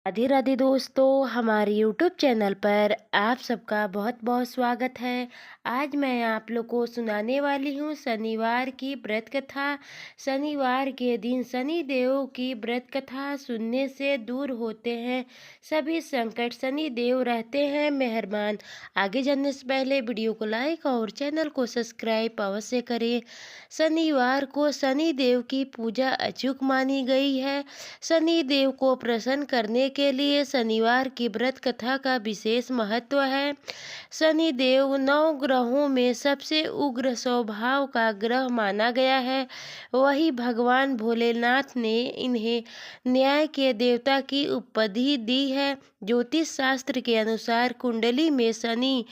राधे राधे दोस्तों, हमारे YouTube channel पर आप सबका बहुत बहुत स्वागत है। आज मैं आप लोग को सुनाने वाली हूँ शनिवार की व्रत कथा। शनिवार के दिन शनि देव की व्रत कथा सुनने से दूर होते हैं सभी संकट। शनि देव रहते हैं मेहरबान। आगे जानने से पहले वीडियो को लाइक और चैनल को सब्सक्राइब अवश्य करें। शनिवार को शनि देव की पूजा अचूक मानी गई है। शनि देव को प्रसन्न करने के लिए शनिवार की व्रत कथा का विशेष महत्व है। शनि देव 9 ग्रहों में सबसे उग्र स्वभाव का ग्रह माना गया है। वही भगवान भोलेनाथ ने इन्हें न्याय के देवता की उपाधि दी है। ज्योतिष शास्त्र के अनुसार कुंडली में शनि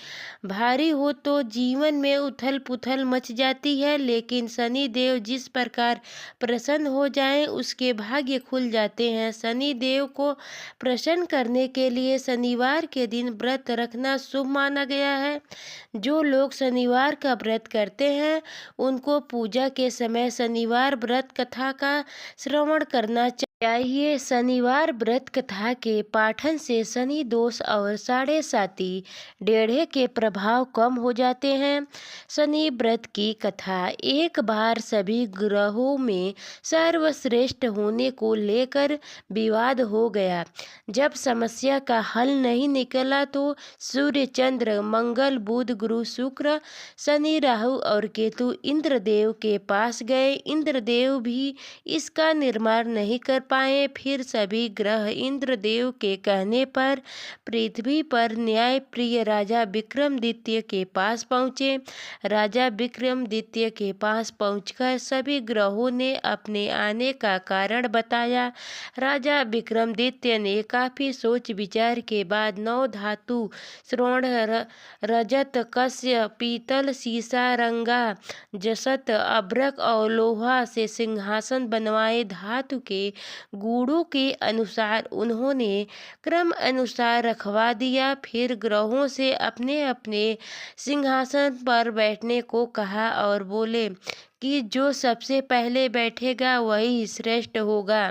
भारी हो तो जीवन में उथल पुथल मच जाती है, लेकिन शनि देव जिस प्रकार प्रसन्न हो जाएं उसके भाग्य खुल जाते हैं। शनि देव को प्रसन्न करने के लिए शनिवार के दिन व्रत रखना शुभ माना गया है। जो लोग शनिवार का व्रत करते हैं उनको पूजा के समय शनिवार व्रत कथा का श्रवण करना चाहिए। शनिवार व्रत कथा के पाठन से शनि दोष और साढ़े साती डेढ़े के प्रभाव कम हो जाते हैं। शनि व्रत की कथा एक बार सभी ग्रहों में सर्वश्रेष्ठ होने को लेकर विवाद हो गया। जब समस्या का हल नहीं निकला तो सूर्य, चंद्र, मंगल, बुध, गुरु, शुक्र, शनि, राहु और केतु इंद्रदेव के पास गए। इंद्रदेव भी इसका निर्माण नहीं कर पाए। फिर सभी ग्रह इंद्रदेव के कहने पर पृथ्वी पर न्याय प्रिय राजा विक्रमादित्य के पास पहुँचे। राजा विक्रमादित्य के पास पहुंचकर सभी ग्रहों ने अपने आने का कारण बताया। राजा विक्रमादित्य ने काफी सोच विचार के बाद 9 धातु स्वर्ण, रजत, कस्य, पीतल, सीसा, रंगा, जसत, अभ्रक और लोहा से सिंहासन बनवाए। धातु के गुणों के अनुसार उन्होंने क्रम अनुसार रखवा दिया। फिर ग्रहों से अपने अपने सिंहासन पर बैठने को कहा और बोले कि जो सबसे पहले बैठेगा वही श्रेष्ठ होगा।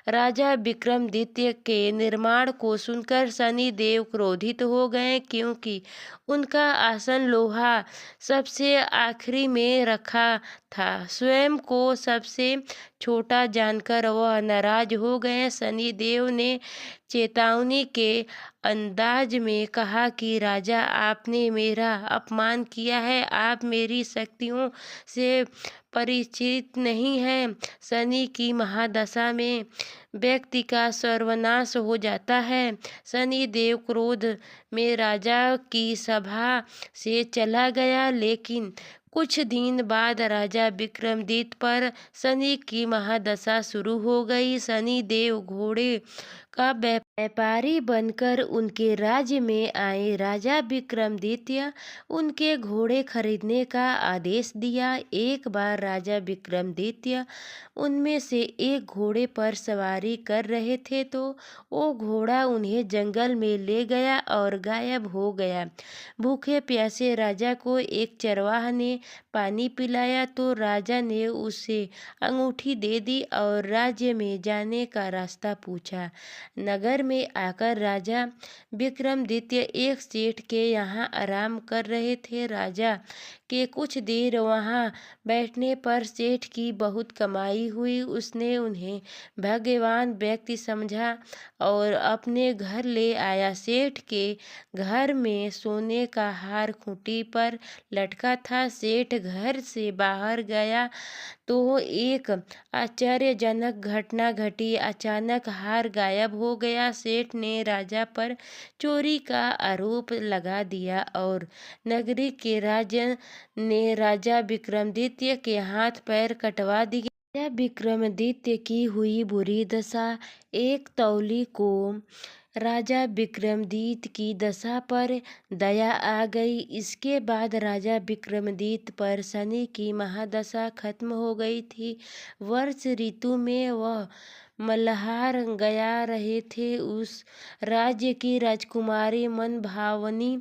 राजा विक्रमादित्य के निर्माण को सुनकर शनि देव क्रोधित हो गए, क्योंकि उनका आसन लोहा सबसे आखिरी में रखा था। स्वयं को सबसे छोटा जानकर वह नाराज हो गए। शनि देव ने चेतावनी के अंदाज में कहा कि राजा, आपने मेरा अपमान किया है। आप मेरी शक्तियों से परिचित नहीं हैं। शनि की महादशा में व्यक्ति का सर्वनाश हो जाता है। शनि देव क्रोध में राजा की सभा से चला गया, लेकिन कुछ दिन बाद राजा विक्रमादित्य पर शनि की महादशा शुरू हो गई। शनि देव घोड़े का व्यापारी बनकर उनके राज्य में आए। राजा विक्रमादित्य उनके घोड़े खरीदने का आदेश दिया। एक बार राजा विक्रमादित्य उनमें से एक घोड़े पर सवारी कर रहे थे तो वो घोड़ा उन्हें जंगल में ले गया और गायब हो गया। भूखे प्यासे राजा को एक चरवाहा ने पानी पिलाया तो राजा ने उसे अंगूठी दे दी और राज्य में जाने का रास्ता पूछा। नगर में आकर राजा विक्रमादित्य एक सेठ के यहाँ आराम कर रहे थे। राजा के कुछ देर वहाँ बैठने पर सेठ की बहुत कमाई हुई। उसने उन्हें भाग्यवान व्यक्ति समझा और अपने घर ले आया। सेठ के घर में सोने का हार खूंटी पर लटका था। सेठ घर से बाहर गया तो एक आश्चर्यजनक घटना घटी। अचानक हार गायब हो गया। सेठ ने राजा पर चोरी का आरोप लगा दिया और नगरी के राजा ने राजा विक्रमादित्य के हाथ पैर कटवा दिए। राजा विक्रमादित्य की हुई बुरी दशा। एक तौली को राजा विक्रमादित्य की दशा पर दया आ गई। इसके बाद राजा विक्रमादित्य पर शनि की महादशा खत्म हो गई थी। वर्ष ऋतु में वह मल्हार गया रहे थे। उस राज्य की राजकुमारी मनभावनी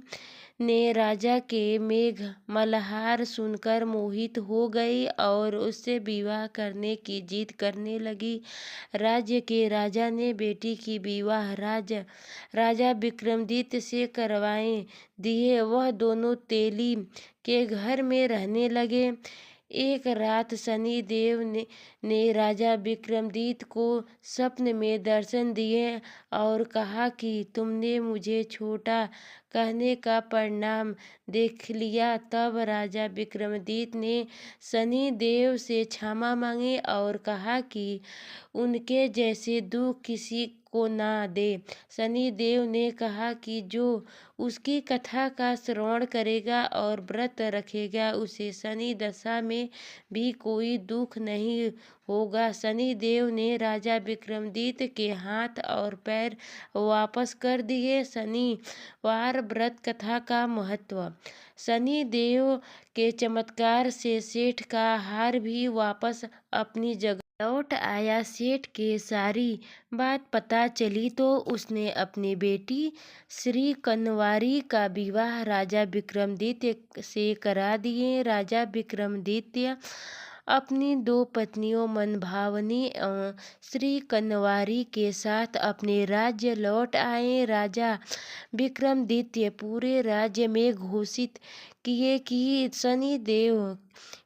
ने राजा के मेघ मल्हार सुनकर मोहित हो गई और उससे विवाह करने की जिद करने लगी। राज्य के राजा ने बेटी की विवाह राजा विक्रमादित्य से करवाए दिए। वह दोनों तेली के घर में रहने लगे। एक रात शनि देव ने राजा विक्रमादित्य को स्वप्न में दर्शन दिए और कहा कि तुमने मुझे छोटा कहने का परिणाम देख लिया। तब राजा विक्रमादित्य ने शनि देव से क्षमा मांगी और कहा कि उनके जैसे दुख किसी को ना दे। शनि देव ने कहा कि जो उसकी कथा का श्रवण करेगा और व्रत रखेगा उसे शनि दशा में भी कोई दुख नहीं होगा। शनि देव ने राजा विक्रमादित्य के हाथ और पैर वापस कर दिए। शनिवार व्रत कथा का महत्व। शनि देव के चमत्कार से सेठ का हार भी वापस अपनी जगह लौट आया। सेठ के सारी बात पता चली तो उसने अपनी बेटी श्री कनवारी का विवाह राजा विक्रमादित्य से करा दिए। राजा विक्रमादित्य अपनी दो पत्नियों मनभावनी एवं श्री कनवारी के साथ अपने राज्य लौट आए। राजा विक्रमादित्य पूरे राज्य में घोषित किए कि शनि देव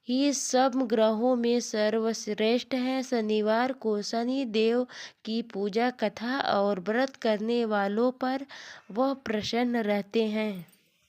ही सब ग्रहों में सर्वश्रेष्ठ है। शनिवार को शनि देव की पूजा कथा और व्रत करने वालों पर वह प्रसन्न रहते हैं।